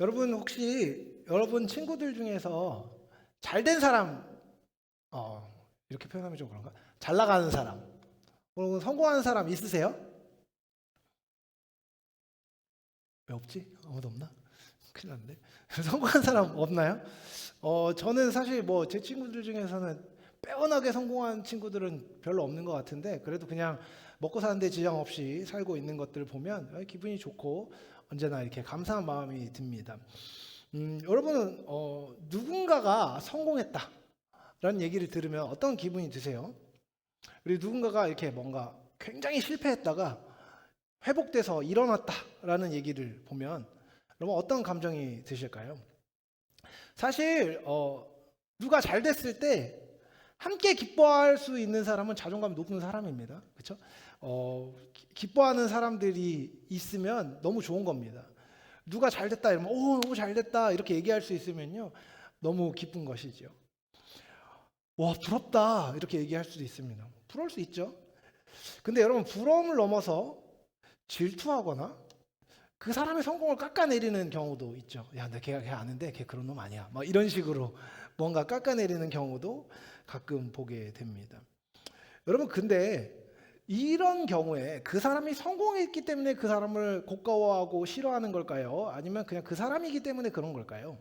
여러분 혹시 여러분 친구들 중에서 잘된 사람, 이렇게 표현하면 좀 그런가? 잘 나가는 사람, 혹은 성공하는 사람 있으세요? 왜 없지? 아무도 없나? 큰일 났네. 성공한 사람 없나요? 저는 사실 뭐 제 친구들 중에서는 빼어나게 성공한 친구들은 별로 없는 것 같은데, 그래도 그냥 먹고 사는데 지장 없이 살고 있는 것들을 보면 기분이 좋고 언제나 이렇게 감사한 마음이 듭니다. 여러분은 누군가가 성공했다라는 얘기를 들으면 어떤 기분이 드세요? 그리고 누군가가 이렇게 뭔가 굉장히 실패했다가 회복돼서 일어났다라는 얘기를 보면 여러분 어떤 감정이 드실까요? 사실 누가 잘 됐을 때 함께 기뻐할 수 있는 사람은 자존감이 높은 사람입니다. 그렇죠? 기뻐하는 사람들이 있으면 너무 좋은 겁니다. 누가 잘 됐다 이러면 오 너무 잘 됐다 이렇게 얘기할 수 있으면요 너무 기쁜 것이죠. 와 부럽다 이렇게 얘기할 수도 있습니다. 부러울 수 있죠. 근데 여러분 부러움을 넘어서 질투하거나 그 사람의 성공을 깎아내리는 경우도 있죠. 야, 나 걔 아는데 걔 그런 놈 아니야. 막 이런 식으로 뭔가 깎아내리는 경우도 가끔 보게 됩니다. 여러분 근데 이런 경우에 그 사람이 성공했기 때문에 그 사람을 고가워하고 싫어하는 걸까요? 아니면 그냥 그 사람이기 때문에 그런 걸까요?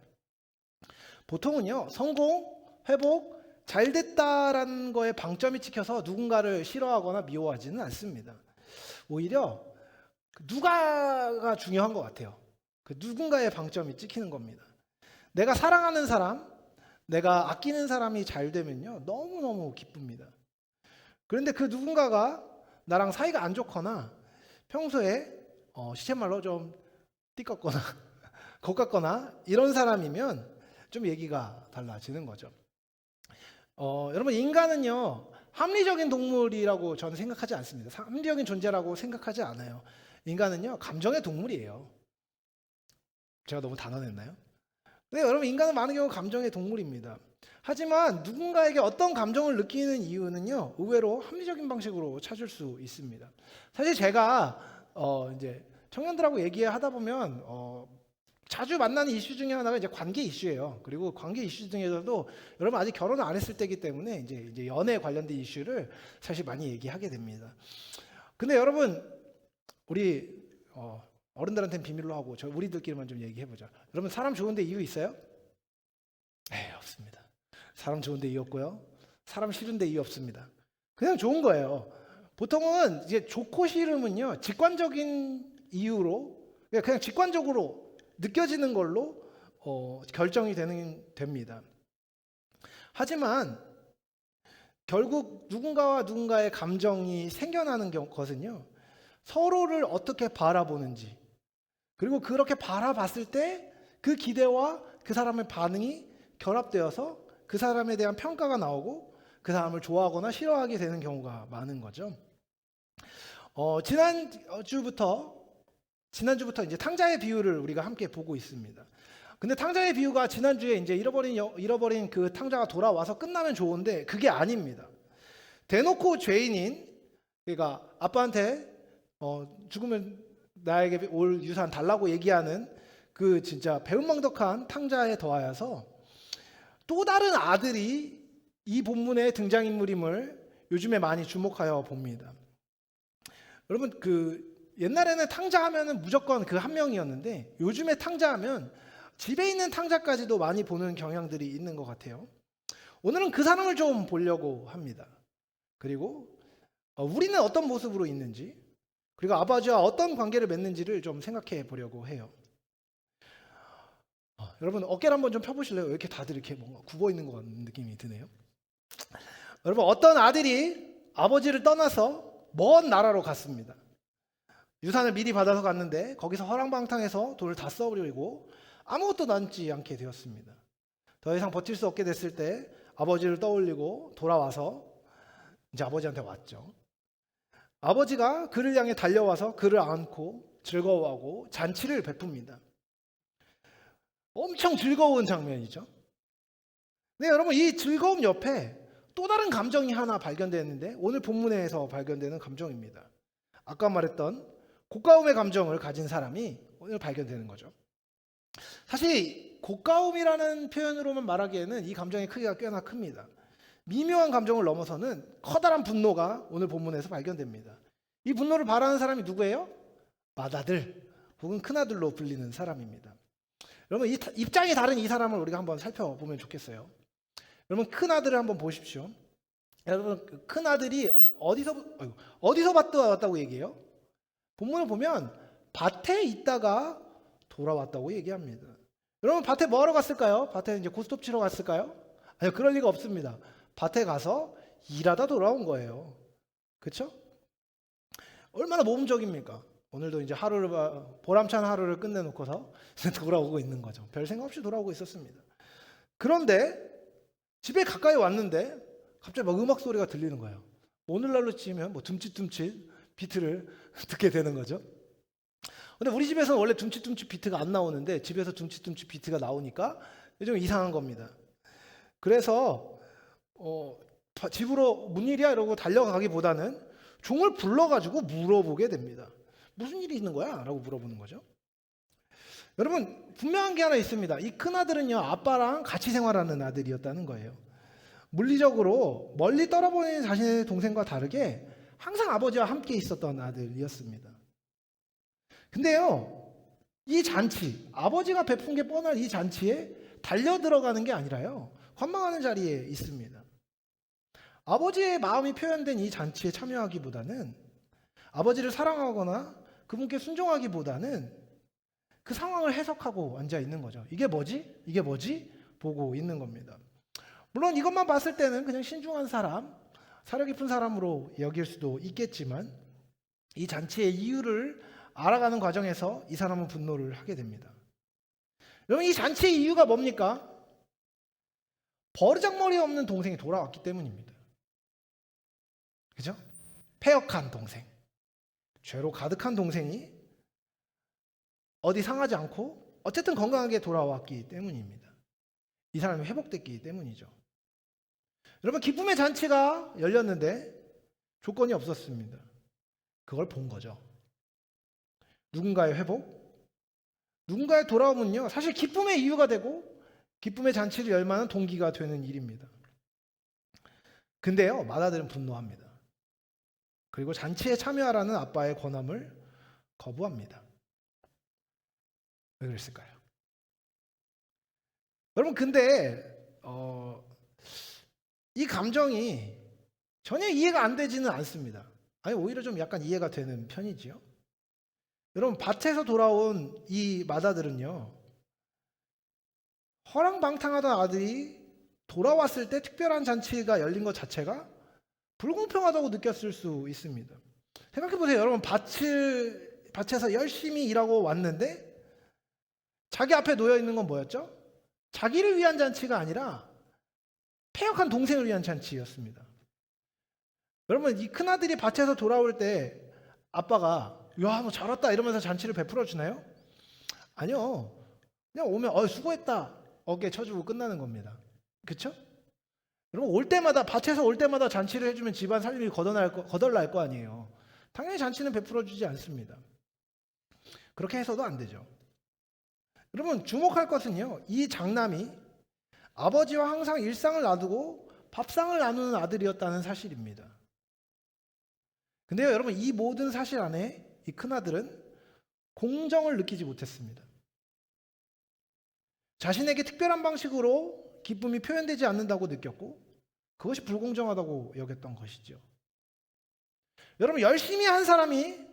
보통은요, 성공, 회복, 잘 됐다라는 거에 방점이 찍혀서 누군가를 싫어하거나 미워하지는 않습니다. 오히려 누가가 중요한 것 같아요. 그 누군가의 방점이 찍히는 겁니다. 내가 사랑하는 사람, 내가 아끼는 사람이 잘 되면요, 너무너무 기쁩니다. 그런데 그 누군가가 나랑 사이가 안 좋거나 평소에 시쳇말로 좀 띠껍거나 고깝거나 이런 사람이면 좀 얘기가 달라지는 거죠. 여러분 인간은요 합리적인 동물이라고 저는 생각하지 않습니다. 합리적인 존재라고 생각하지 않아요. 인간은요 감정의 동물이에요. 제가 너무 단언했나요? 네, 여러분 인간은 많은 경우 감정의 동물입니다. 하지만 누군가에게 어떤 감정을 느끼는 이유는요 의외로 합리적인 방식으로 찾을 수 있습니다. 사실 제가 이제 청년들하고 얘기하다 보면 자주 만나는 이슈 중에 하나가 이제 관계 이슈예요. 그리고 관계 이슈 중에서도 여러분 아직 결혼을 안 했을 때이기 때문에 이제 연애 관련된 이슈를 사실 많이 얘기하게 됩니다. 근데 여러분 우리 어른들한테는 비밀로 하고 저 우리들끼리만 좀 얘기해 보자. 여러분 사람 좋은데 이유 있어요? 에이 없습니다. 사람 좋은데 이유 없고요. 사람 싫은데 이유 없습니다. 그냥 좋은 거예요. 보통은 이제 좋고 싫음은요 직관적인 이유로 그냥 직관적으로 느껴지는 걸로 결정이 됩니다. 하지만 결국 누군가와 누군가의 감정이 생겨나는 것은요 서로를 어떻게 바라보는지 그리고 그렇게 바라봤을 때 그 기대와 그 사람의 반응이 결합되어서 그 사람에 대한 평가가 나오고 그 사람을 좋아하거나 싫어하게 되는 경우가 많은 거죠. 지난주부터 이제 탕자의 비유를 우리가 함께 보고 있습니다. 근데 탕자의 비유가 지난주에 이제 잃어버린 그 탕자가 돌아와서 끝나면 좋은데 그게 아닙니다. 대놓고 죄인인 그러니까 아빠한테 죽으면 나에게 올 유산 달라고 얘기하는 그 진짜 배은망덕한 탕자에 더하여서 또 다른 아들이 이 본문의 등장인물임을 요즘에 많이 주목하여 봅니다. 여러분 그 옛날에는 탕자 하면은 무조건 그 한 명이었는데 요즘에 탕자 하면 집에 있는 탕자까지도 많이 보는 경향들이 있는 것 같아요. 오늘은 그 사람을 좀 보려고 합니다. 그리고 우리는 어떤 모습으로 있는지 그리고 아버지와 어떤 관계를 맺는지를 좀 생각해 보려고 해요. 여러분 어깨를 한번 좀 펴보실래요? 왜 이렇게 다들 이렇게 뭔가 굽어 있는 것 같은 느낌이 드네요. 여러분 어떤 아들이 아버지를 떠나서 먼 나라로 갔습니다. 유산을 미리 받아서 갔는데 거기서 허랑방탕해서 돈을 다 써버리고 아무것도 남지 않게 되었습니다. 더 이상 버틸 수 없게 됐을 때 아버지를 떠올리고 돌아와서 이제 아버지한테 왔죠. 아버지가 그를 향해 달려와서 그를 안고 즐거워하고 잔치를 베풉니다. 엄청 즐거운 장면이죠. 네, 여러분 이 즐거움 옆에 또 다른 감정이 하나 발견되는데 오늘 본문에서 발견되는 감정입니다. 아까 말했던 고가움의 감정을 가진 사람이 오늘 발견되는 거죠. 사실 고가움이라는 표현으로만 말하기에는 이 감정의 크기가 꽤나 큽니다. 미묘한 감정을 넘어서는 커다란 분노가 오늘 본문에서 발견됩니다. 이 분노를 바라는 사람이 누구예요? 맏아들 혹은 큰아들로 불리는 사람입니다. 여러분, 이 입장이 다른 이 사람을 우리가 한번 살펴보면 좋겠어요. 여러분, 큰아들을 한번 보십시오. 여러분, 큰아들이 어디서 왔다고 얘기해요? 본문을 보면 밭에 있다가 돌아왔다고 얘기합니다. 여러분, 밭에 뭐 하러 갔을까요? 밭에 이제 고스톱 치러 갔을까요? 아니요, 그럴 리가 없습니다. 밭에 가서 일하다 돌아온 거예요. 그렇죠? 얼마나 모범적입니까? 오늘도 이제 보람찬 하루를 끝내놓고서 돌아오고 있는 거죠. 별 생각 없이 돌아오고 있었습니다. 그런데 집에 가까이 왔는데 갑자기 막 음악 소리가 들리는 거예요. 오늘날로 치면 뭐 둠칫둠칫 비트를 듣게 되는 거죠. 근데 우리 집에서는 원래 둠칫둠칫 비트가 안 나오는데 집에서 둠칫둠칫 비트가 나오니까 좀 이상한 겁니다. 그래서 집으로 무슨 일이야 이러고 달려가기보다는 종을 불러가지고 물어보게 됩니다. 무슨 일이 있는 거야? 라고 물어보는 거죠. 여러분, 분명한 게 하나 있습니다. 이 큰아들은요, 아빠랑 같이 생활하는 아들이었다는 거예요. 물리적으로 멀리 떨어보낸 자신의 동생과 다르게 항상 아버지와 함께 있었던 아들이었습니다. 근데요, 이 잔치, 아버지가 베푼 게 뻔한 이 잔치에 달려 들어가는 게 아니라요, 관망하는 자리에 있습니다. 아버지의 마음이 표현된 이 잔치에 참여하기보다는, 아버지를 사랑하거나 그분께 순종하기보다는 그 상황을 해석하고 앉아 있는 거죠. 이게 뭐지? 이게 뭐지? 보고 있는 겁니다. 물론 이것만 봤을 때는 그냥 신중한 사람, 사려 깊은 사람으로 여길 수도 있겠지만 이 잔치의 이유를 알아가는 과정에서 이 사람은 분노를 하게 됩니다. 여러분, 이 잔치의 이유가 뭡니까? 버르장머리 없는 동생이 돌아왔기 때문입니다. 그죠? 패역한 동생, 죄로 가득한 동생이 어디 상하지 않고 어쨌든 건강하게 돌아왔기 때문입니다. 이 사람이 회복됐기 때문이죠. 여러분, 기쁨의 잔치가 열렸는데 조건이 없었습니다. 그걸 본 거죠. 누군가의 회복, 누군가의 돌아옴은요, 사실 기쁨의 이유가 되고 기쁨의 잔치를 열 만한 동기가 되는 일입니다. 근데요, 맏아들은 분노합니다. 그리고 잔치에 참여하라는 아빠의 권함을 거부합니다. 왜 그랬을까요? 여러분, 근데 이 감정이 전혀 이해가 안 되지는 않습니다. 아니, 오히려 좀 약간 이해가 되는 편이지요. 여러분, 밭에서 돌아온 이 맏아들은요, 허랑방탕하던 아들이 돌아왔을 때 특별한 잔치가 열린 것 자체가 불공평하다고 느꼈을 수 있습니다. 생각해보세요. 여러분, 밭에서 열심히 일하고 왔는데 자기 앞에 놓여 있는 건 뭐였죠? 자기를 위한 잔치가 아니라 패역한 동생을 위한 잔치였습니다. 여러분, 이 큰아들이 밭에서 돌아올 때 아빠가 야, 너 잘 왔다 이러면서 잔치를 베풀어 주나요? 아니요. 그냥 오면 수고했다 어깨 쳐주고 끝나는 겁니다. 그렇죠? 여러분, 밭에서 올 때마다 잔치를 해주면 집안 살림이 거덜날 거 아니에요. 당연히 잔치는 베풀어 주지 않습니다. 그렇게 해서도 안 되죠. 여러분, 주목할 것은요, 이 장남이 아버지와 항상 일상을 나누고 밥상을 나누는 아들이었다는 사실입니다. 근데요, 여러분, 이 모든 사실 안에 이 큰아들은 공정을 느끼지 못했습니다. 자신에게 특별한 방식으로 기쁨이 표현되지 않는다고 느꼈고 그것이 불공정하다고 여겼던 것이죠. 여러분, 열심히 한 사람이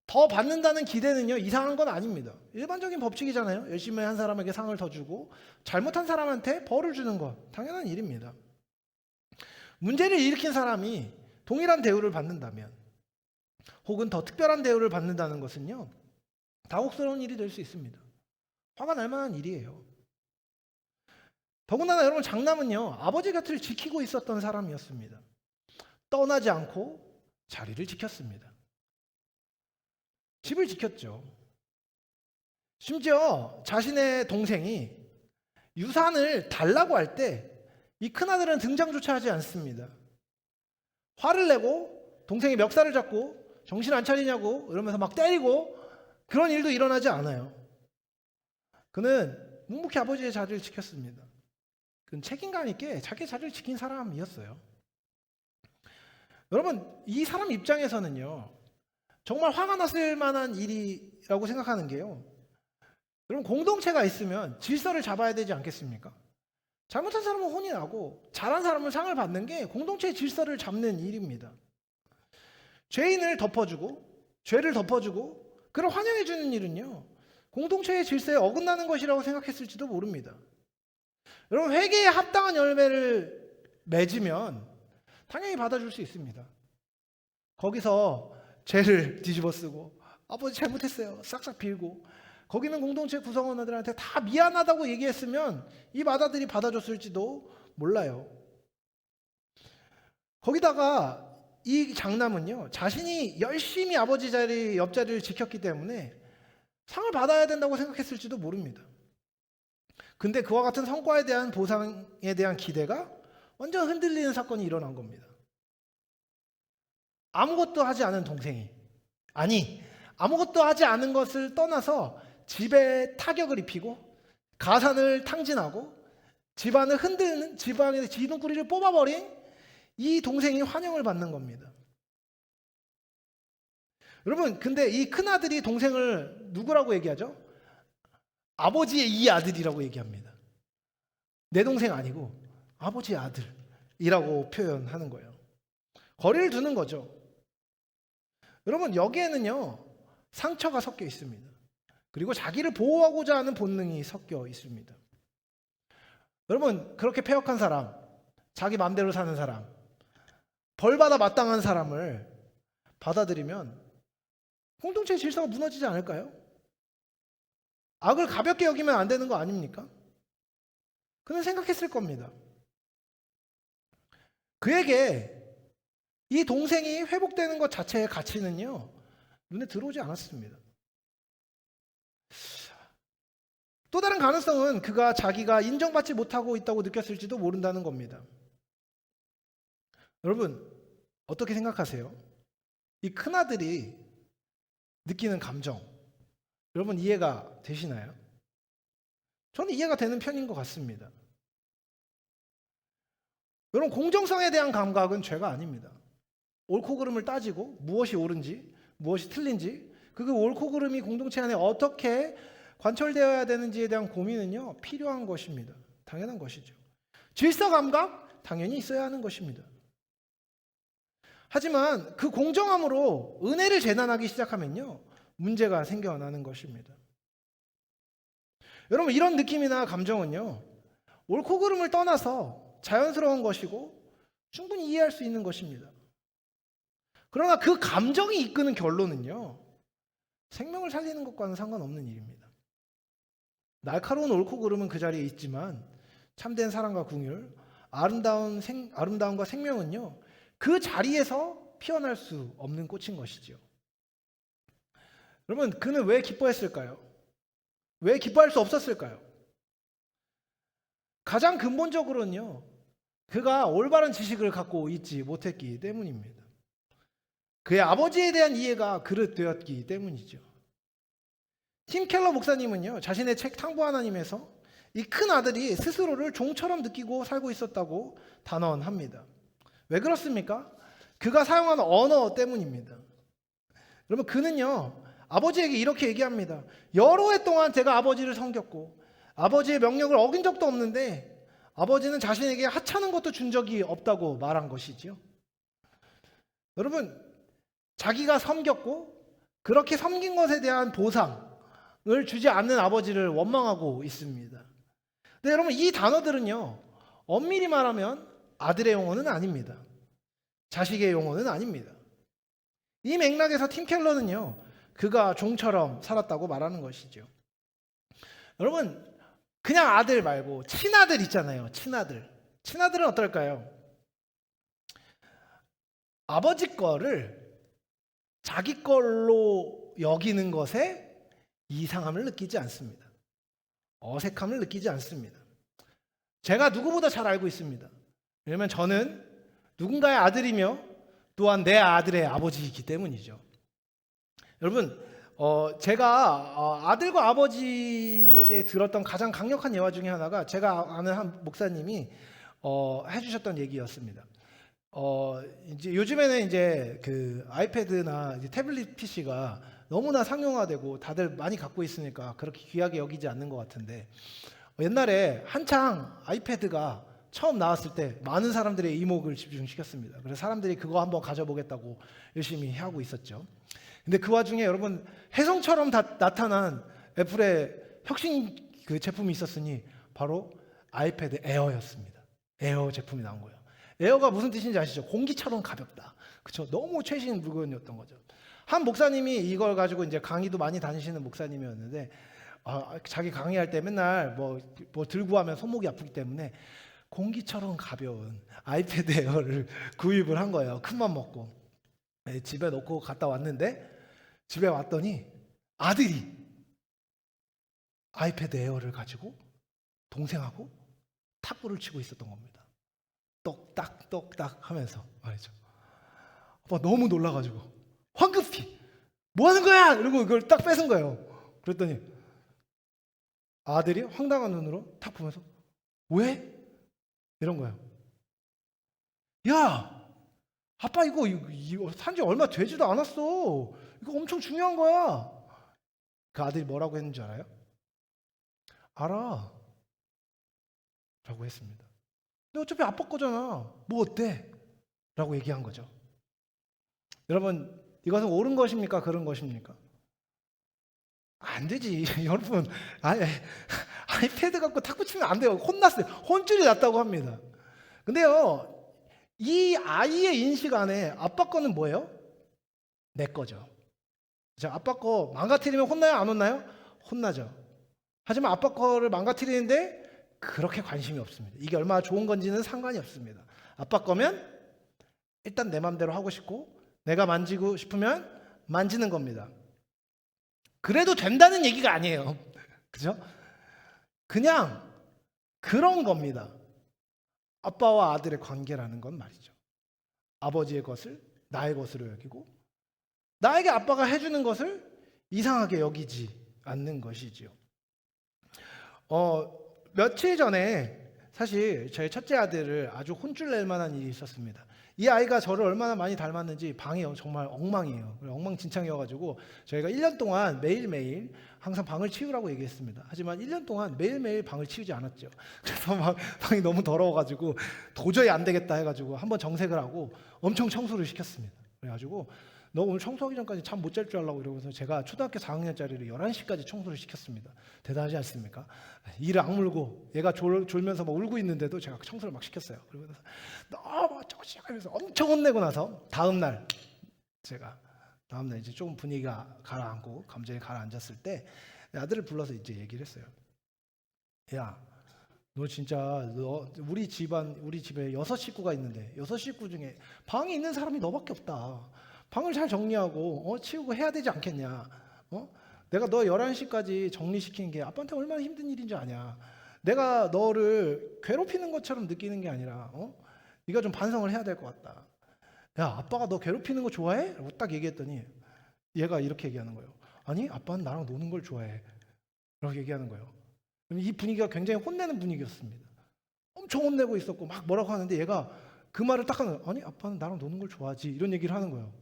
더 받는다는 기대는요, 이상한 건 아닙니다. 일반적인 법칙이잖아요. 열심히 한 사람에게 상을 더 주고 잘못한 사람한테 벌을 주는 것, 당연한 일입니다. 문제를 일으킨 사람이 동일한 대우를 받는다면 혹은 더 특별한 대우를 받는다는 것은요, 당혹스러운 일이 될 수 있습니다. 화가 날 만한 일이에요. 더군다나 여러분, 장남은요, 아버지 곁을 지키고 있었던 사람이었습니다. 떠나지 않고 자리를 지켰습니다. 집을 지켰죠. 심지어 자신의 동생이 유산을 달라고 할 때 이 큰아들은 등장조차 하지 않습니다. 화를 내고 동생이 멱살을 잡고 정신 안 차리냐고 이러면서 막 때리고 그런 일도 일어나지 않아요. 그는 묵묵히 아버지의 자리를 지켰습니다. 그는 책임감 있게 자기 자리를 지킨 사람이었어요. 여러분, 이 사람 입장에서는요, 정말 화가 났을 만한 일이라고 생각하는 게요, 여러분, 공동체가 있으면 질서를 잡아야 되지 않겠습니까? 잘못한 사람은 혼이 나고 잘한 사람은 상을 받는 게 공동체의 질서를 잡는 일입니다. 죄인을 덮어주고 죄를 덮어주고 그를 환영해주는 일은요, 공동체의 질서에 어긋나는 것이라고 생각했을지도 모릅니다. 여러분, 회개에 합당한 열매를 맺으면 당연히 받아줄 수 있습니다. 거기서 죄를 뒤집어 쓰고 아버지 잘못했어요 싹싹 빌고 거기는 공동체 구성원들한테 다 미안하다고 얘기했으면 이 맏아들이 받아줬을지도 몰라요. 거기다가 이 장남은요, 자신이 열심히 아버지 자리 옆자리를 지켰기 때문에 상을 받아야 된다고 생각했을지도 모릅니다. 근데 그와 같은 성과에 대한 보상에 대한 기대가 완전 흔들리는 사건이 일어난 겁니다. 아무것도 하지 않은 동생이, 아니 아무것도 하지 않은 것을 떠나서 집에 타격을 입히고 가산을 탕진하고 집안을 흔드는, 집안에서 기둥뿌리를 뽑아버린 이 동생이 환영을 받는 겁니다. 여러분, 근데 이 큰아들이 동생을 누구라고 얘기하죠? 아버지의 이 아들이라고 얘기합니다. 내 동생 아니고 아버지의 아들이라고 표현하는 거예요. 거리를 두는 거죠. 여러분, 여기에는요, 상처가 섞여 있습니다. 그리고 자기를 보호하고자 하는 본능이 섞여 있습니다. 여러분, 그렇게 패역한 사람, 자기 마음대로 사는 사람, 벌받아 마땅한 사람을 받아들이면 공동체의 질서가 무너지지 않을까요? 악을 가볍게 여기면 안 되는 거 아닙니까? 그는 생각했을 겁니다. 그에게 이 동생이 회복되는 것 자체의 가치는요, 눈에 들어오지 않았습니다. 또 다른 가능성은 그가 자기가 인정받지 못하고 있다고 느꼈을지도 모른다는 겁니다. 여러분, 어떻게 생각하세요? 이 큰아들이 느끼는 감정, 여러분 이해가 되시나요? 저는 이해가 되는 편인 것 같습니다. 여러분, 공정성에 대한 감각은 죄가 아닙니다. 옳고 그름을 따지고 무엇이 옳은지 무엇이 틀린지, 그 옳고 그름이 공동체 안에 어떻게 관철되어야 되는지에 대한 고민은요, 필요한 것입니다. 당연한 것이죠. 질서 감각 당연히 있어야 하는 것입니다. 하지만 그 공정함으로 은혜를 재단하기 시작하면요, 문제가 생겨나는 것입니다. 여러분, 이런 느낌이나 감정은요, 옳고 그름을 떠나서 자연스러운 것이고 충분히 이해할 수 있는 것입니다. 그러나 그 감정이 이끄는 결론은요, 생명을 살리는 것과는 상관없는 일입니다. 날카로운 옳고 그름은 그 자리에 있지만 참된 사랑과 긍휼, 아름다움과 생명은요, 그 자리에서 피어날 수 없는 꽃인 것이죠. 여러분, 그는 왜 기뻐했을까요? 왜 기뻐할 수 없었을까요? 가장 근본적으로는요, 그가 올바른 지식을 갖고 있지 못했기 때문입니다. 그의 아버지에 대한 이해가 그릇되었기 때문이죠. 팀 켈러 목사님은요, 자신의 책 탕부 하나님에서 이 큰 아들이 스스로를 종처럼 느끼고 살고 있었다고 단언합니다. 왜 그렇습니까? 그가 사용하는 언어 때문입니다. 여러분, 그는요, 아버지에게 이렇게 얘기합니다. 여러 해 동안 제가 아버지를 섬겼고 아버지의 명령을 어긴 적도 없는데 아버지는 자신에게 하찮은 것도 준 적이 없다고 말한 것이죠. 여러분, 자기가 섬겼고 그렇게 섬긴 것에 대한 보상을 주지 않는 아버지를 원망하고 있습니다. 근데 여러분, 이 단어들은요, 엄밀히 말하면 아들의 용어는 아닙니다. 자식의 용어는 아닙니다. 이 맥락에서 팀 켈러는요, 그가 종처럼 살았다고 말하는 것이죠. 여러분, 그냥 아들 말고 친아들 있잖아요. 친아들. 친아들은 어떨까요? 아버지 거를 자기 걸로 여기는 것에 이상함을 느끼지 않습니다. 어색함을 느끼지 않습니다. 제가 누구보다 잘 알고 있습니다. 왜냐하면 저는 누군가의 아들이며 또한 내 아들의 아버지이기 때문이죠. 여러분, 제가 아들과 아버지에 대해 들었던 가장 강력한 예화 중에 하나가 제가 아는 한 목사님이 해주셨던 얘기였습니다. 이제 요즘에는 이제 그 아이패드나 이제 태블릿 PC가 너무나 상용화되고 다들 많이 갖고 있으니까 그렇게 귀하게 여기지 않는 것 같은데 옛날에 한창 아이패드가 처음 나왔을 때 많은 사람들의 이목을 집중시켰습니다. 그래서 사람들이 그거 한번 가져보겠다고 열심히 하고 있었죠. 근데 그 와중에 여러분 혜성처럼 나타난 애플의 혁신 그 제품이 있었으니 바로 아이패드 에어였습니다. 에어 제품이 나온 거예요. 에어가 무슨 뜻인지 아시죠? 공기처럼 가볍다. 그렇죠? 너무 최신 물건이었던 거죠. 한 목사님이 이걸 가지고 이제 강의도 많이 다니시는 목사님이었는데 자기 강의할 때 맨날 뭐 들고 하면 손목이 아프기 때문에 공기처럼 가벼운 아이패드 에어를 구입을 한 거예요. 큰맘 먹고 집에 놓고 갔다 왔는데 집에 왔더니 아들이 아이패드 에어를 가지고 동생하고 탁구를 치고 있었던 겁니다. 똑딱 똑딱 하면서 말이죠. 너무 놀라가지고 황급히 뭐 하는 거야? 이러고 그걸 딱 뺏은 거예요. 그랬더니 아들이 황당한 눈으로 탁 보면서 왜? 이런 거예요. 야, 아빠 이거 산지 얼마 되지도 않았어. 이거 엄청 중요한 거야. 그 아들이 뭐라고 했는지 알아요? 알아. 라고 했습니다. 근데 어차피 아빠 거잖아. 뭐 어때? 라고 얘기한 거죠. 여러분, 이것은 옳은 것입니까? 그런 것입니까? 안 되지. 여러분, 아이패드 갖고 탁구 치면 안 돼요. 혼났어요. 혼쭐이 났다고 합니다. 근데요, 이 아이의 인식 안에 아빠 거는 뭐예요? 내 거죠. 자, 아빠 거 망가뜨리면 혼나요? 안 혼나요? 혼나죠. 하지만 아빠 거를 망가뜨리는데 그렇게 관심이 없습니다. 이게 얼마나 좋은 건지는 상관이 없습니다. 아빠 거면 일단 내 맘대로 하고 싶고 내가 만지고 싶으면 만지는 겁니다. 그래도 된다는 얘기가 아니에요. 그죠? 그냥 그런 겁니다. 아빠와 아들의 관계라는 건 말이죠. 아버지의 것을 나의 것으로 여기고 나에게 아빠가 해주는 것을 이상하게 여기지 않는 것이지요. 며칠 전에 사실 저희 첫째 아들을 아주 혼쭐 낼 만한 일이 있었습니다. 이 아이가 저를 얼마나 많이 닮았는지 방이 정말 엉망이에요. 엉망진창이어가지고 저희가 1년 동안 매일매일 항상 방을 치우라고 얘기했습니다. 하지만 1년 동안 매일매일 방을 치우지 않았죠. 그래서 방이 너무 더러워가지고 도저히 안 되겠다 해가지고 한번 정색을 하고 엄청 청소를 시켰습니다. 그래가지고 너 오늘 청소하기 전까지 잠 못 잘 줄 알라고 이러면서 제가 초등학교 4학년짜리를 11시까지 청소를 시켰습니다. 대단하지 않습니까? 이를 악물고 얘가 졸면서 막 울고 있는데도 제가 청소를 막 시켰어요. 그러면서 너무 하면서 엄청 혼내고 나서 다음날 이제 조금 분위기가 가라앉고 감정이 가라앉았을 때 아들을 불러서 이제 얘기를 했어요. 야, 너 진짜 우리 집에 6식구가 있는데 6식구 중에 방에 있는 사람이 너밖에 없다. 방을 잘 정리하고 치우고 해야 되지 않겠냐. 내가 너 11시까지 정리시키는 게 아빠한테 얼마나 힘든 일인지 아냐. 내가 너를 괴롭히는 것처럼 느끼는 게 아니라 네가 좀 반성을 해야 될 것 같다. 야, 아빠가 너 괴롭히는 거 좋아해? 라고 딱 얘기했더니 얘가 이렇게 얘기하는 거예요. 아니, 아빠는 나랑 노는 걸 좋아해. 라고 얘기하는 거예요. 이 분위기가 굉장히 혼내는 분위기였습니다. 엄청 혼내고 있었고 막 뭐라고 하는데 얘가 그 말을 딱 하는 거예요. 아니, 아빠는 나랑 노는 걸 좋아하지. 이런 얘기를 하는 거예요.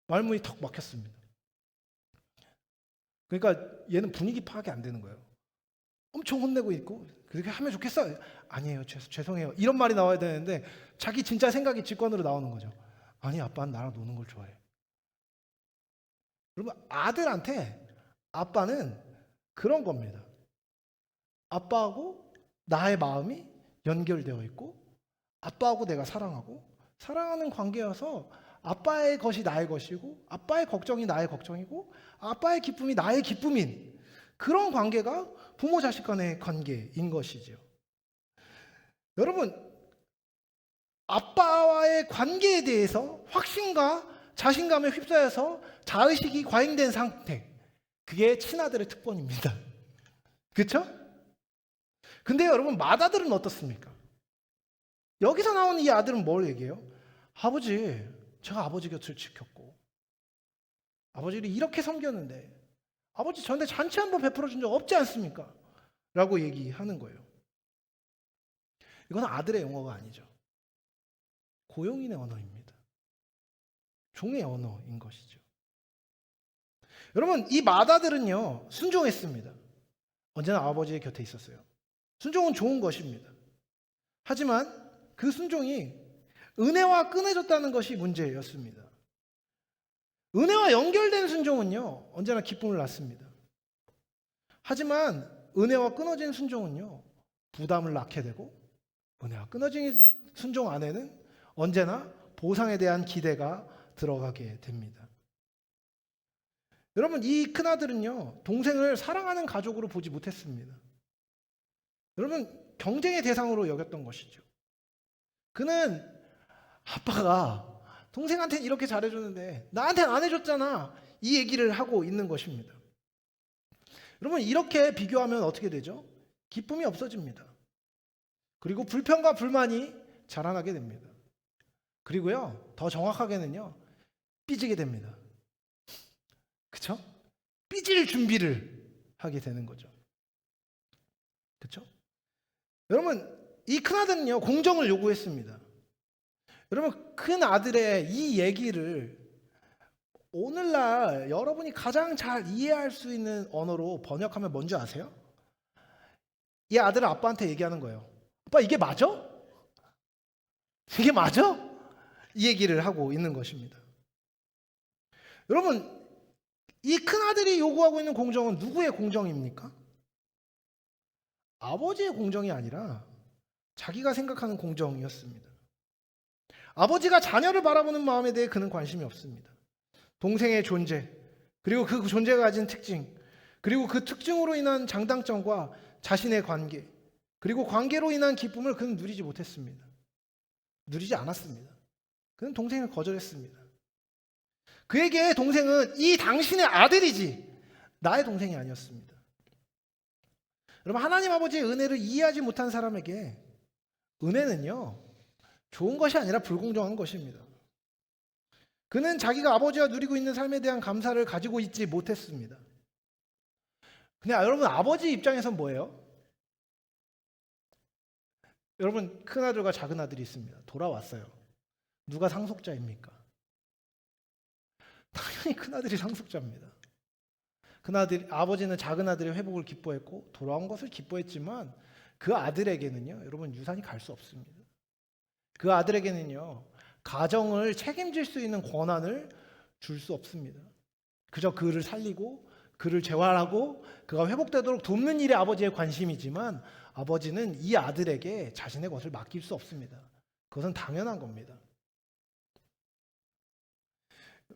말문이 턱 막혔습니다. 그러니까 얘는 분위기 파악이 안 되는 거예요. 엄청 혼내고 있고 그렇게 하면 좋겠어. 아니에요. 죄송해요. 이런 말이 나와야 되는데 자기 진짜 생각이 직관으로 나오는 거죠. 아니, 아빠는 나랑 노는 걸 좋아해. 여러분, 아들한테 아빠는 그런 겁니다. 아빠하고 나의 마음이 연결되어 있고 아빠하고 내가 사랑하는 관계여서 아빠의 것이 나의 것이고 아빠의 걱정이 나의 걱정이고 아빠의 기쁨이 나의 기쁨인 그런 관계가 부모 자식 간의 관계인 것이죠. 여러분, 아빠와의 관계에 대해서 확신과 자신감에 휩싸여서 자의식이 과잉된 상태, 그게 친아들의 특권입니다. 그렇죠? 근데 여러분, 맏아들은 어떻습니까? 여기서 나오는 이 아들은 뭘 얘기해요? 아버지, 제가 아버지 곁을 지켰고 아버지를 이렇게 섬겼는데 아버지 저한테 잔치 한번 베풀어 준 적 없지 않습니까? 라고 얘기하는 거예요. 이건 아들의 영어가 아니죠. 고용인의 언어입니다. 종의 언어인 것이죠. 여러분, 이 맏아들은요, 순종했습니다. 언제나 아버지의 곁에 있었어요. 순종은 좋은 것입니다. 하지만 그 순종이 은혜와 끊어졌다는 것이 문제였습니다. 은혜와 연결된 순종은요, 언제나 기쁨을 낳습니다. 하지만 은혜와 끊어진 순종은요, 부담을 낳게 되고, 은혜와 끊어진 순종 안에는 언제나 보상에 대한 기대가 들어가게 됩니다. 여러분, 이 큰아들은요, 동생을 사랑하는 가족으로 보지 못했습니다. 여러분, 경쟁의 대상으로 여겼던 것이죠. 그는 아빠가 동생한테는 이렇게 잘해줬는데 나한테는 안 해줬잖아, 이 얘기를 하고 있는 것입니다. 여러분, 이렇게 비교하면 어떻게 되죠? 기쁨이 없어집니다. 그리고 불평과 불만이 자라나게 됩니다. 그리고요, 더 정확하게는요, 삐지게 됩니다. 그쵸? 삐질 준비를 하게 되는 거죠. 그쵸? 여러분, 이 큰아들은요, 공정을 요구했습니다. 여러분, 큰아들의 이 얘기를 오늘날 여러분이 가장 잘 이해할 수 있는 언어로 번역하면 뭔지 아세요? 이 아들은 아빠한테 얘기하는 거예요. 아빠, 이게 맞아? 이게 맞아? 이 얘기를 하고 있는 것입니다. 여러분, 이 큰아들이 요구하고 있는 공정은 누구의 공정입니까? 아버지의 공정이 아니라 자기가 생각하는 공정이었습니다. 아버지가 자녀를 바라보는 마음에 대해 그는 관심이 없습니다. 동생의 존재, 그리고 그 존재가 가진 특징, 그리고 그 특징으로 인한 장단점과 자신의 관계, 그리고 관계로 인한 기쁨을 그는 누리지 못했습니다. 누리지 않았습니다. 그는 동생을 거절했습니다. 그에게 동생은 이 당신의 아들이지 나의 동생이 아니었습니다. 여러분, 하나님 아버지의 은혜를 이해하지 못한 사람에게 은혜는요, 좋은 것이 아니라 불공정한 것입니다. 그는 자기가 아버지가 누리고 있는 삶에 대한 감사를 가지고 있지 못했습니다. 근데 여러분, 아버지 입장에선 뭐예요? 여러분, 큰아들과 작은아들이 있습니다. 돌아왔어요. 누가 상속자입니까? 당연히 큰아들이 상속자입니다. 아버지는 작은아들의 회복을 기뻐했고 돌아온 것을 기뻐했지만 그 아들에게는요, 여러분, 유산이 갈 수 없습니다. 그 아들에게는요, 가정을 책임질 수 있는 권한을 줄 수 없습니다. 그저 그를 살리고 그를 재활하고 그가 회복되도록 돕는 일에 아버지의 관심이지만 아버지는 이 아들에게 자신의 것을 맡길 수 없습니다. 그것은 당연한 겁니다.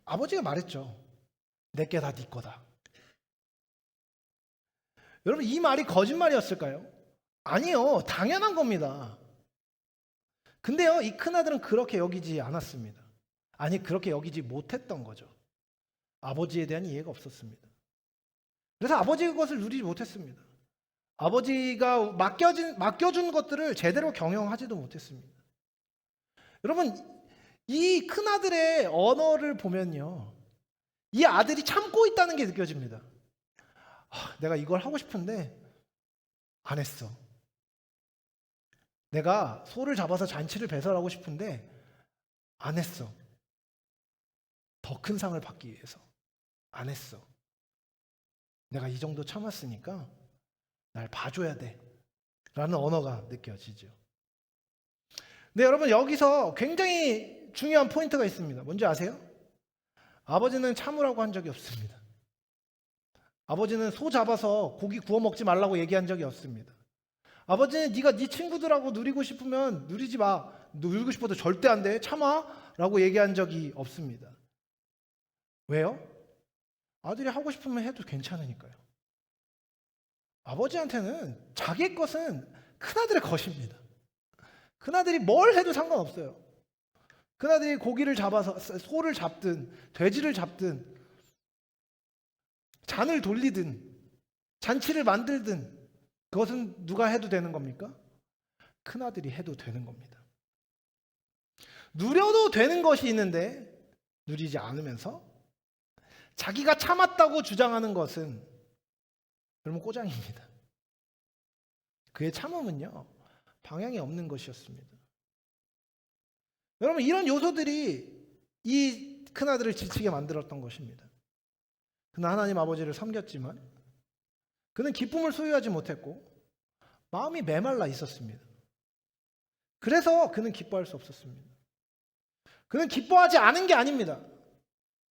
아버지가 말했죠. 내게 다 네 거다. 여러분, 이 말이 거짓말이었을까요? 아니요, 당연한 겁니다. 근데요, 이 큰아들은 그렇게 여기지 않았습니다. 아니, 그렇게 여기지 못했던 거죠. 아버지에 대한 이해가 없었습니다. 그래서 아버지의 것을 누리지 못했습니다. 아버지가 맡겨준 것들을 제대로 경영하지도 못했습니다. 여러분, 이 큰아들의 언어를 보면요, 이 아들이 참고 있다는 게 느껴집니다. 내가 이걸 하고 싶은데 안 했어. 내가 소를 잡아서 잔치를 배설하고 싶은데 안 했어. 더 큰 상을 받기 위해서 안 했어. 내가 이 정도 참았으니까 날 봐줘야 돼 라는 언어가 느껴지죠. 근데 여러분, 여기서 굉장히 중요한 포인트가 있습니다. 뭔지 아세요? 아버지는 참으라고 한 적이 없습니다. 아버지는 소 잡아서 고기 구워 먹지 말라고 얘기한 적이 없습니다. 아버지는 네가 네 친구들하고 누리고 싶으면 누리지 마. 누리고 싶어도 절대 안 돼. 참아. 라고 얘기한 적이 없습니다. 왜요? 아들이 하고 싶으면 해도 괜찮으니까요. 아버지한테는 자기 것은 큰아들의 것입니다. 큰아들이 뭘 해도 상관없어요. 큰아들이 고기를 잡아서 소를 잡든 돼지를 잡든 잔을 돌리든 잔치를 만들든 그것은 누가 해도 되는 겁니까? 큰아들이 해도 되는 겁니다. 누려도 되는 것이 있는데 누리지 않으면서 자기가 참았다고 주장하는 것은 여러분 꼬장입니다. 그의 참음은요, 방향이 없는 것이었습니다. 여러분, 이런 요소들이 이 큰아들을 지치게 만들었던 것입니다. 그는 하나님 아버지를 섬겼지만 그는 기쁨을 소유하지 못했고 마음이 메말라 있었습니다. 그래서 그는 기뻐할 수 없었습니다. 그는 기뻐하지 않은 게 아닙니다.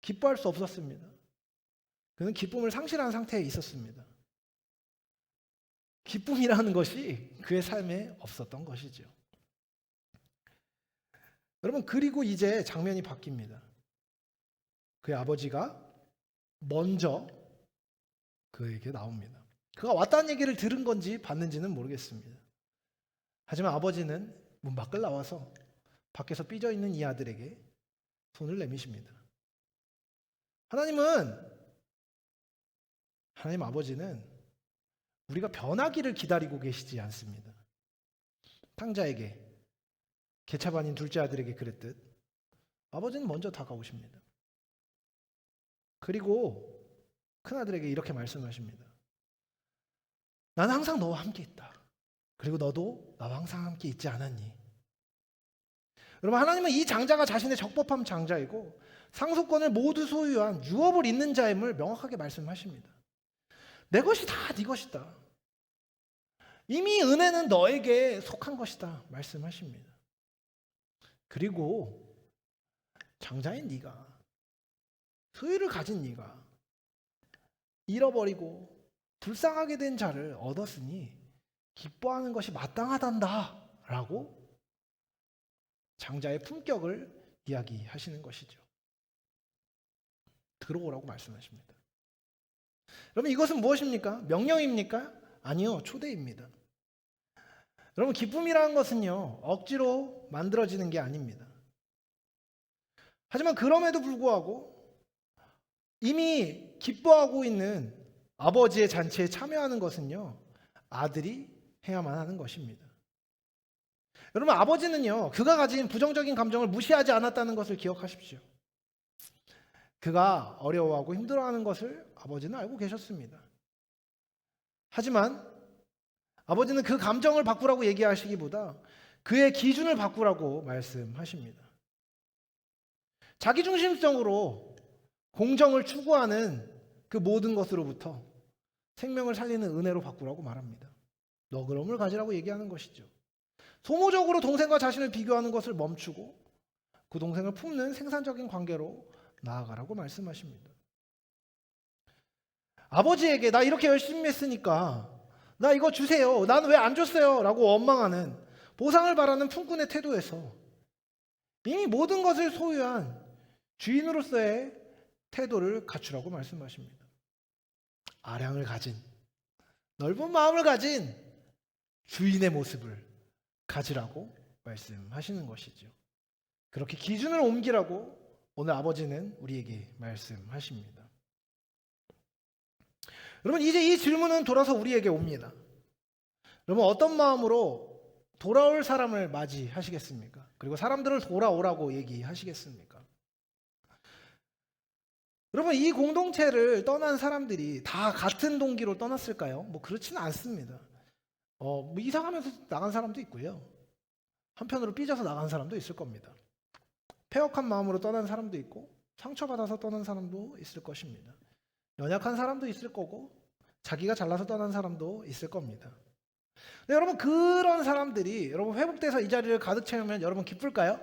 기뻐할 수 없었습니다. 그는 기쁨을 상실한 상태에 있었습니다. 기쁨이라는 것이 그의 삶에 없었던 것이죠. 여러분, 그리고 이제 장면이 바뀝니다. 그의 아버지가 먼저 그에게 나옵니다. 그가 왔다는 얘기를 들은 건지 봤는지는 모르겠습니다. 하지만 아버지는 문 밖을 나와서 밖에서 삐져 있는 이 아들에게 손을 내미십니다. 하나님 아버지는 우리가 변하기를 기다리고 계시지 않습니다. 탕자에게, 개차반인 둘째 아들에게 그랬듯 아버지는 먼저 다가오십니다. 그리고 큰아들에게 이렇게 말씀하십니다. 나는 항상 너와 함께 있다. 그리고 너도 나와 항상 함께 있지 않았니? 여러분, 하나님은 이 장자가 자신의 적법한 장자이고 상속권을 모두 소유한 유업을 잇는 자임을 명확하게 말씀하십니다. 내 것이 다 네 것이다. 이미 은혜는 너에게 속한 것이다 말씀하십니다. 그리고 장자인 네가, 소유를 가진 네가 잃어버리고 불쌍하게 된 자를 얻었으니 기뻐하는 것이 마땅하단다 라고 장자의 품격을 이야기하시는 것이죠. 들어오라고 말씀하십니다. 여러분, 이것은 무엇입니까? 명령입니까? 아니요, 초대입니다. 여러분, 기쁨이라는 것은요, 억지로 만들어지는 게 아닙니다. 하지만 그럼에도 불구하고 이미 기뻐하고 있는 아버지의 잔치에 참여하는 것은요, 아들이 해야만 하는 것입니다. 여러분, 아버지는요, 그가 가진 부정적인 감정을 무시하지 않았다는 것을 기억하십시오. 그가 어려워하고 힘들어하는 것을 아버지는 알고 계셨습니다. 하지만 아버지는 그 감정을 바꾸라고 얘기하시기보다 그의 기준을 바꾸라고 말씀하십니다. 자기중심적으로 공정을 추구하는 그 모든 것으로부터 생명을 살리는 은혜로 바꾸라고 말합니다. 너그러움을 가지라고 얘기하는 것이죠. 소모적으로 동생과 자신을 비교하는 것을 멈추고 그 동생을 품는 생산적인 관계로 나아가라고 말씀하십니다. 아버지에게 나 이렇게 열심히 했으니까 나 이거 주세요. 난 왜 안 줬어요? 라고 원망하는, 보상을 바라는 품꾼의 태도에서 이미 모든 것을 소유한 주인으로서의 태도를 갖추라고 말씀하십니다. 아량을 가진, 넓은 마음을 가진 주인의 모습을 가지라고 말씀하시는 것이죠. 그렇게 기준을 옮기라고 오늘 아버지는 우리에게 말씀하십니다. 여러분, 이제 이 질문은 돌아서 우리에게 옵니다. 여러분, 어떤 마음으로 돌아올 사람을 맞이하시겠습니까? 그리고 사람들을 돌아오라고 얘기하시겠습니까? 여러분, 이 공동체를 떠난 사람들이 다 같은 동기로 떠났을까요? 그렇지는 않습니다. 이사가면서 나간 사람도 있고요. 한편으로 삐져서 나간 사람도 있을 겁니다. 패역한 마음으로 떠난 사람도 있고 상처받아서 떠난 사람도 있을 것입니다. 연약한 사람도 있을 거고 자기가 잘나서 떠난 사람도 있을 겁니다. 근데 여러분, 그런 사람들이 여러분 회복돼서 이 자리를 가득 채우면 여러분 기쁠까요?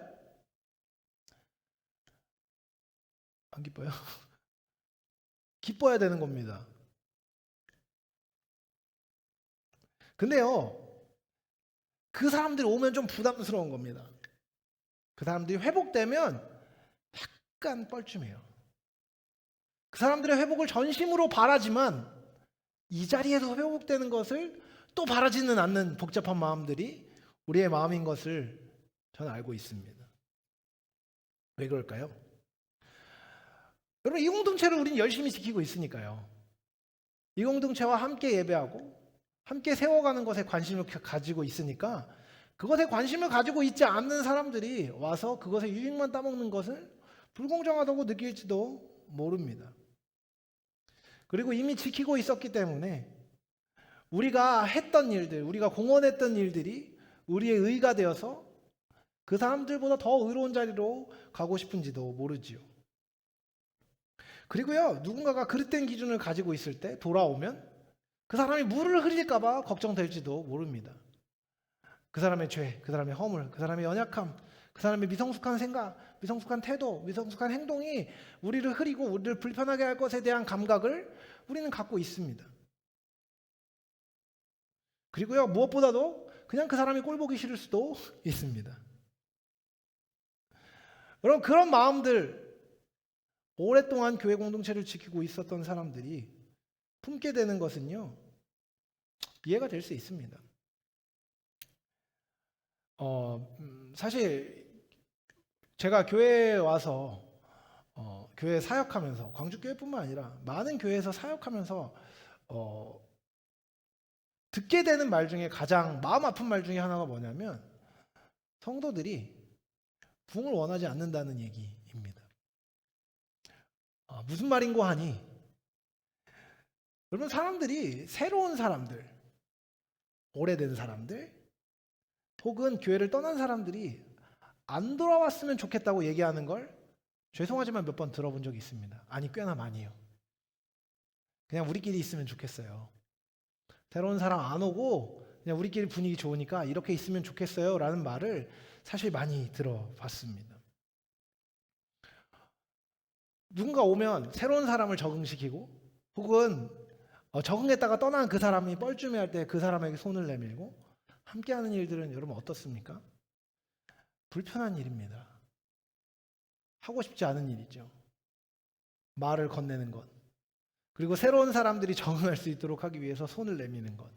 안 기뻐요? 기뻐야 되는 겁니다. 근데요, 그 사람들이 오면 좀 부담스러운 겁니다. 그 사람들이 회복되면 약간 뻘쭘해요. 그 사람들의 회복을 전심으로 바라지만 이 자리에서 회복되는 것을 또 바라지는 않는 복잡한 마음들이 우리의 마음인 것을 저는 알고 있습니다. 왜 그럴까요? 여러분, 이 공동체를 우리는 열심히 지키고 있으니까요. 이 공동체와 함께 예배하고 함께 세워가는 것에 관심을 가지고 있으니까 그것에 관심을 가지고 있지 않는 사람들이 와서 그것의 유익만 따먹는 것을 불공정하다고 느낄지도 모릅니다. 그리고 이미 지키고 있었기 때문에 우리가 했던 일들, 우리가 공헌했던 일들이 우리의 의가 되어서 그 사람들보다 더 의로운 자리로 가고 싶은지도 모르지요. 그리고요, 누군가가 그릇된 기준을 가지고 있을 때 돌아오면 그 사람이 물을 흐릴까봐 걱정될지도 모릅니다. 그 사람의 죄, 그 사람의 허물, 그 사람의 연약함, 그 사람의 미성숙한 생각, 미성숙한 태도, 미성숙한 행동이 우리를 흐리고 우리를 불편하게 할 것에 대한 감각을 우리는 갖고 있습니다. 그리고요, 무엇보다도 그냥 그 사람이 꼴 보기 싫을 수도 있습니다. 여러분, 그런 마음들, 오랫동안 교회 공동체를 지키고 있었던 사람들이 품게 되는 것은요, 이해가 될 수 있습니다. 사실 제가 교회에 와서 교회 사역하면서 광주교회뿐만 아니라 많은 교회에서 사역하면서 듣게 되는 말 중에 가장 마음 아픈 말 중에 하나가 뭐냐면 성도들이 부흥을 원하지 않는다는 얘기입니다. 무슨 말인고 하니 여러분, 사람들이 새로운 사람들, 오래된 사람들 혹은 교회를 떠난 사람들이 안 돌아왔으면 좋겠다고 얘기하는 걸 죄송하지만 몇 번 들어본 적이 있습니다. 아니, 꽤나 많이요. 그냥 우리끼리 있으면 좋겠어요. 새로운 사람 안 오고 그냥 우리끼리 분위기 좋으니까 이렇게 있으면 좋겠어요 라는 말을 사실 많이 들어봤습니다. 누군가 오면 새로운 사람을 적응시키고 혹은 적응했다가 떠난 그 사람이 뻘쭘해할 때 그 사람에게 손을 내밀고 함께하는 일들은 여러분 어떻습니까? 불편한 일입니다. 하고 싶지 않은 일이죠. 말을 건네는 것, 그리고 새로운 사람들이 적응할 수 있도록 하기 위해서 손을 내미는 것,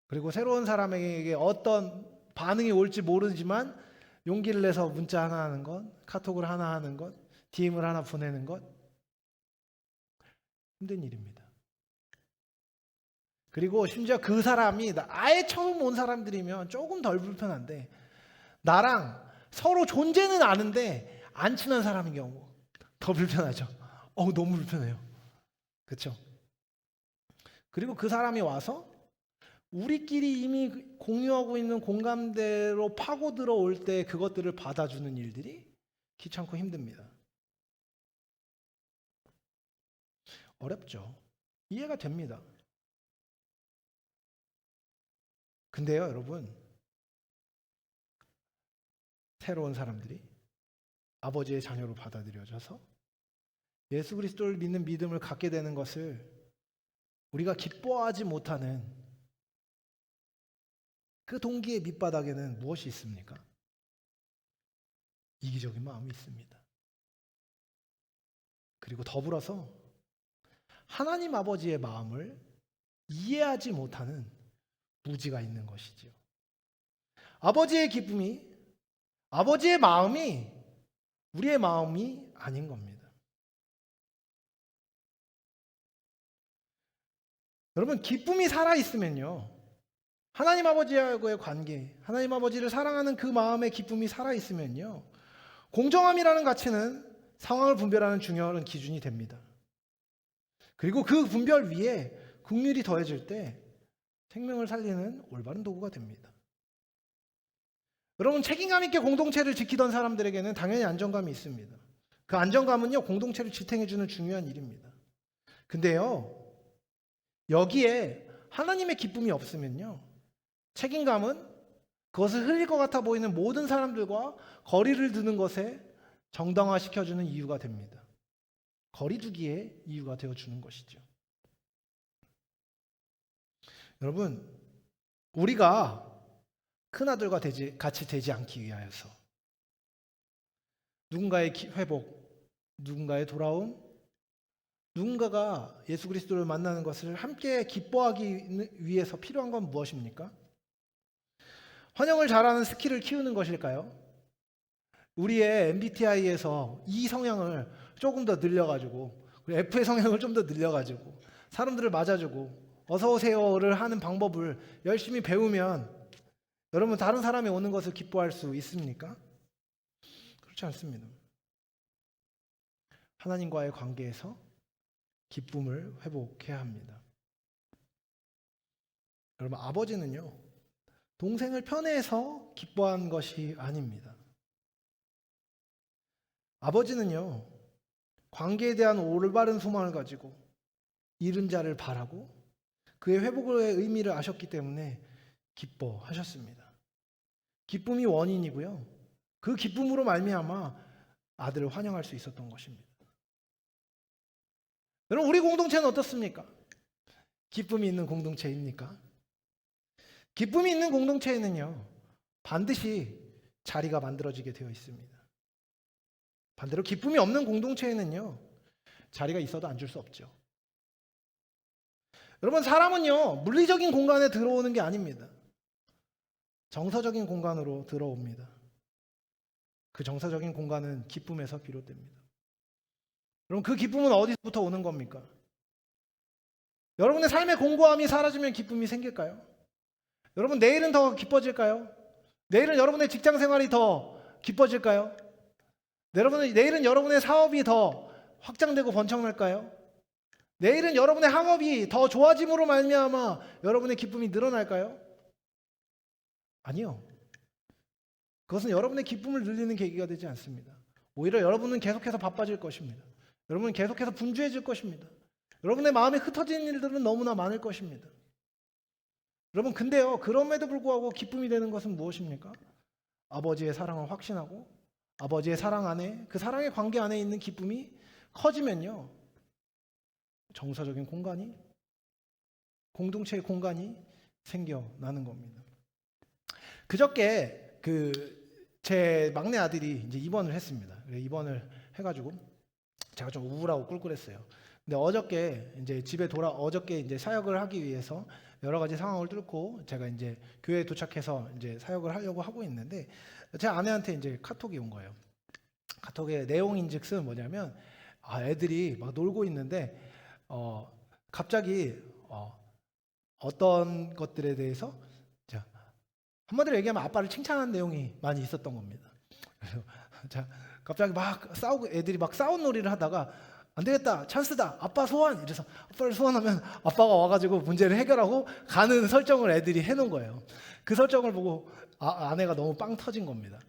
그리고 새로운 사람에게 어떤 반응이 올지 모르지만 용기를 내서 문자 하나 하는 것, 카톡을 하나 하는 것, DM을 하나 보내는 것, 힘든 일입니다. 그리고 심지어 그 사람이 아예 처음 온 사람들이면 조금 덜 불편한데 나랑 서로 존재는 아는데 안 친한 사람인 경우 더 불편하죠. 너무 불편해요. 그렇죠? 그리고 그 사람이 와서 우리끼리 이미 공유하고 있는 공감대로 파고 들어올 때 그것들을 받아주는 일들이 귀찮고 힘듭니다. 어렵죠. 이해가 됩니다. 근데요, 여러분, 새로운 사람들이 아버지의 자녀로 받아들여져서 예수 그리스도를 믿는 믿음을 갖게 되는 것을 우리가 기뻐하지 못하는 그 동기의 밑바닥에는 무엇이 있습니까? 이기적인 마음이 있습니다. 그리고 더불어서 하나님 아버지의 마음을 이해하지 못하는 무지가 있는 것이지요. 아버지의 기쁨이, 아버지의 마음이 우리의 마음이 아닌 겁니다. 여러분, 기쁨이 살아있으면요, 하나님 아버지하고의 관계, 하나님 아버지를 사랑하는 그 마음의 기쁨이 살아있으면요, 공정함이라는 가치는 상황을 분별하는 중요한 기준이 됩니다. 그리고 그 분별 위에 긍휼이 더해질 때 생명을 살리는 올바른 도구가 됩니다. 여러분, 책임감 있게 공동체를 지키던 사람들에게는 당연히 안정감이 있습니다. 그 안정감은요, 공동체를 지탱해주는 중요한 일입니다. 근데요, 여기에 하나님의 기쁨이 없으면요, 책임감은 그것을 흘릴 것 같아 보이는 모든 사람들과 거리를 두는 것에 정당화시켜주는 이유가 됩니다. 거리두기의 이유가 되어주는 것이죠. 여러분, 우리가 큰아들과 같이 되지 않기 위하여서 누군가의 회복, 누군가의 돌아옴, 누군가가 예수 그리스도를 만나는 것을 함께 기뻐하기 위해서 필요한 건 무엇입니까? 환영을 잘하는 스킬을 키우는 것일까요? 우리의 MBTI에서 E 성향을 조금 더 늘려가지고 F의 성향을 좀 더 늘려가지고 사람들을 맞아주고 어서 오세요를 하는 방법을 열심히 배우면 여러분, 다른 사람이 오는 것을 기뻐할 수 있습니까? 그렇지 않습니다. 하나님과의 관계에서 기쁨을 회복해야 합니다. 여러분, 아버지는요, 동생을 편애해서 기뻐한 것이 아닙니다. 아버지는요, 관계에 대한 올바른 소망을 가지고 잃은 자를 바라고 그의 회복의 의미를 아셨기 때문에 기뻐하셨습니다. 기쁨이 원인이고요. 그 기쁨으로 말미암아 아들을 환영할 수 있었던 것입니다. 여러분, 우리 공동체는 어떻습니까? 기쁨이 있는 공동체입니까? 기쁨이 있는 공동체에는요, 반드시 자리가 만들어지게 되어 있습니다. 반대로 기쁨이 없는 공동체에는요, 자리가 있어도 앉을 수 없죠. 여러분, 사람은요, 물리적인 공간에 들어오는 게 아닙니다. 정서적인 공간으로 들어옵니다. 그 정서적인 공간은 기쁨에서 비롯됩니다. 여러분, 그 기쁨은 어디서부터 오는 겁니까? 여러분의 삶의 공고함이 사라지면 기쁨이 생길까요? 여러분, 내일은 더 기뻐질까요? 내일은 여러분의 직장 생활이 더 기뻐질까요? 내일은 여러분의 사업이 더 확장되고 번창할까요? 내일은 여러분의 학업이 더 좋아짐으로 말미암아 여러분의 기쁨이 늘어날까요? 아니요. 그것은 여러분의 기쁨을 늘리는 계기가 되지 않습니다. 오히려 여러분은 계속해서 바빠질 것입니다. 여러분은 계속해서 분주해질 것입니다. 여러분의 마음이 흩어진 일들은 너무나 많을 것입니다. 여러분, 근데요, 그럼에도 불구하고 기쁨이 되는 것은 무엇입니까? 아버지의 사랑을 확신하고 아버지의 사랑 안에, 그 사랑의 관계 안에 있는 기쁨이 커지면요, 정서적인 공간이, 공동체의 공간이 생겨나는 겁니다. 그저께 제 막내 아들이 이제 입원을 했습니다. 입원을 해가지고 제가 좀 우울하고 꿀꿀했어요. 근데 어저께 이제 사역을 하기 위해서 여러 가지 상황을 뚫고 제가 이제 교회에 도착해서 이제 사역을 하려고 하고 있는데, 제 아내한테 이제 카톡이 온 거예요. 카톡의 내용인즉슨 뭐냐면, 애들이 막 놀고 있는데 갑자기 어떤 것들에 대해서, 자, 한마디로 얘기하면 아빠를 칭찬하는 내용이 많이 있었던 겁니다. 그래서 갑자기 막 애들이 막 싸운 놀이를 하다가, 안 되겠다, 찬스다, 아빠 소환! 이래서 아빠를 소환하면 아빠가 와가지고 문제를 해결하고 가는 설정을 애들이 해놓은 거예요. 그 설정을 보고 아내가 너무 빵 터진 겁니다.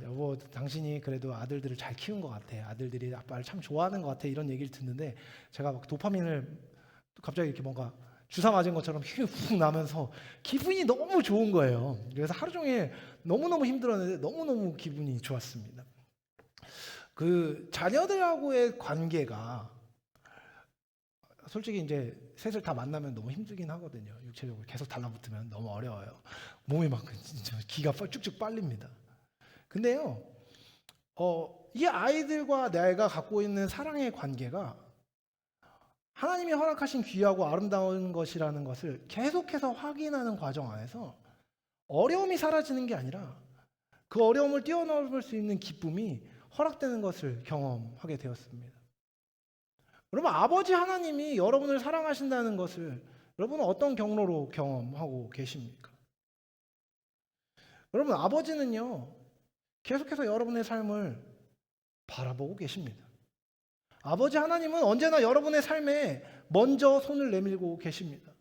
여보, 당신이 그래도 아들들을 잘 키운 것 같아. 아들들이 아빠를 참 좋아하는 것 같아. 이런 얘기를 듣는데, 제가 막 도파민을 갑자기 이렇게 뭔가 주사 맞은 것처럼 휙 나면서 기분이 너무 좋은 거예요. 그래서 하루 종일 너무너무 힘들었는데 너무너무 기분이 좋았습니다. 그 자녀들하고의 관계가 솔직히 이제 셋을 다 만나면 너무 힘들긴 하거든요. 육체적으로 계속 달라붙으면 너무 어려워요. 몸이 막 진짜 기가 쭉쭉 빨립니다. 근데요, 이 아이들과 내가 갖고 있는 사랑의 관계가 하나님이 허락하신 귀하고 아름다운 것이라는 것을 계속해서 확인하는 과정 안에서 어려움이 사라지는 게 아니라 그 어려움을 뛰어넘을 수 있는 기쁨이 허락되는 것을 경험하게 되었습니다. 여러분, 아버지 하나님이 여러분을 사랑하신다는 것을 여러분은 어떤 경로로 경험하고 계십니까? 여러분, 아버지는요, 계속해서 여러분의 삶을 바라보고 계십니다. 아버지 하나님은 언제나 여러분의 삶에 먼저 손을 내밀고 계십니다.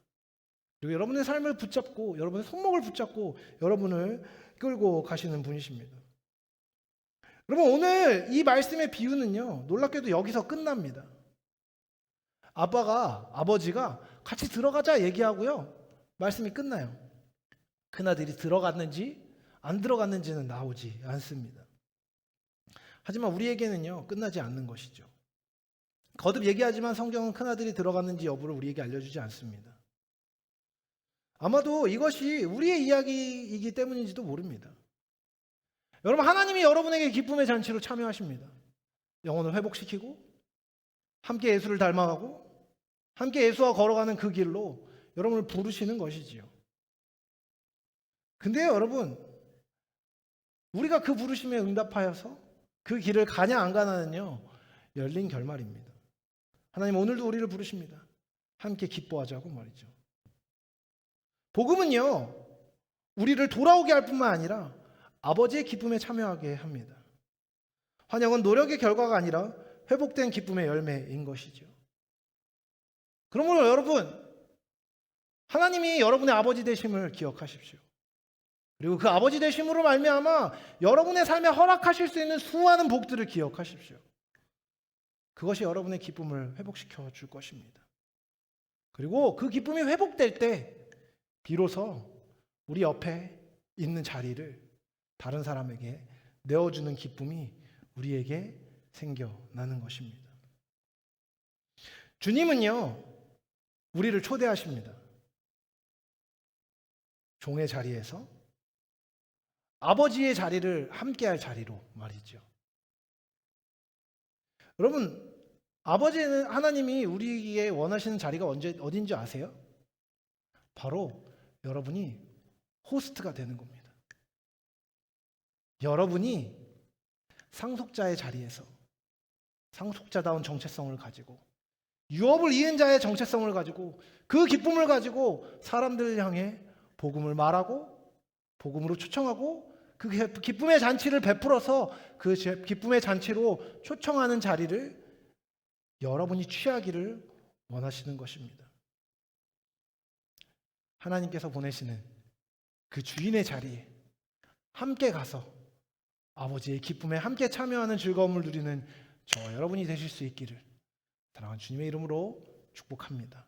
그리고 여러분의 삶을 붙잡고, 여러분의 손목을 붙잡고 여러분을 끌고 가시는 분이십니다. 여러분, 오늘 이 말씀의 비유는요, 놀랍게도 여기서 끝납니다. 아버지가 같이 들어가자 얘기하고요, 말씀이 끝나요. 큰아들이 들어갔는지 안 들어갔는지는 나오지 않습니다. 하지만 우리에게는요, 끝나지 않는 것이죠. 거듭 얘기하지만 성경은 큰아들이 들어갔는지 여부를 우리에게 알려주지 않습니다. 아마도 이것이 우리의 이야기이기 때문인지도 모릅니다. 여러분, 하나님이 여러분에게 기쁨의 잔치로 참여하십니다. 영혼을 회복시키고 함께 예수를 닮아가고 함께 예수와 걸어가는 그 길로 여러분을 부르시는 것이지요. 근데요, 여러분, 우리가 그 부르심에 응답하여서 그 길을 가냐 안 가냐는요, 열린 결말입니다. 하나님 오늘도 우리를 부르십니다. 함께 기뻐하자고 말이죠. 복음은요, 우리를 돌아오게 할 뿐만 아니라 아버지의 기쁨에 참여하게 합니다. 환영은 노력의 결과가 아니라 회복된 기쁨의 열매인 것이죠. 그러므로 여러분, 하나님이 여러분의 아버지 되심을 기억하십시오. 그리고 그 아버지 되심으로 말미암아 여러분의 삶에 허락하실 수 있는 수많은 복들을 기억하십시오. 그것이 여러분의 기쁨을 회복시켜 줄 것입니다. 그리고 그 기쁨이 회복될 때 비로소 우리 옆에 있는 자리를 다른 사람에게 내어주는 기쁨이 우리에게 생겨나는 것입니다. 주님은요, 우리를 초대하십니다. 종의 자리에서 아버지의 자리를 함께할 자리로 말이죠. 여러분, 아버지는 하나님이 우리에게 원하시는 자리가 어딘지 아세요? 바로 여러분이 호스트가 되는 겁니다. 여러분이 상속자의 자리에서 상속자다운 정체성을 가지고 유업을 이은 자의 정체성을 가지고 그 기쁨을 가지고 사람들을 향해 복음을 말하고 복음으로 초청하고 그 기쁨의 잔치를 베풀어서 그 기쁨의 잔치로 초청하는 자리를 여러분이 취하기를 원하시는 것입니다. 하나님께서 보내시는 그 주인의 자리에 함께 가서 아버지의 기쁨에 함께 참여하는 즐거움을 누리는 저 여러분이 되실 수 있기를 사랑하는 주님의 이름으로 축복합니다.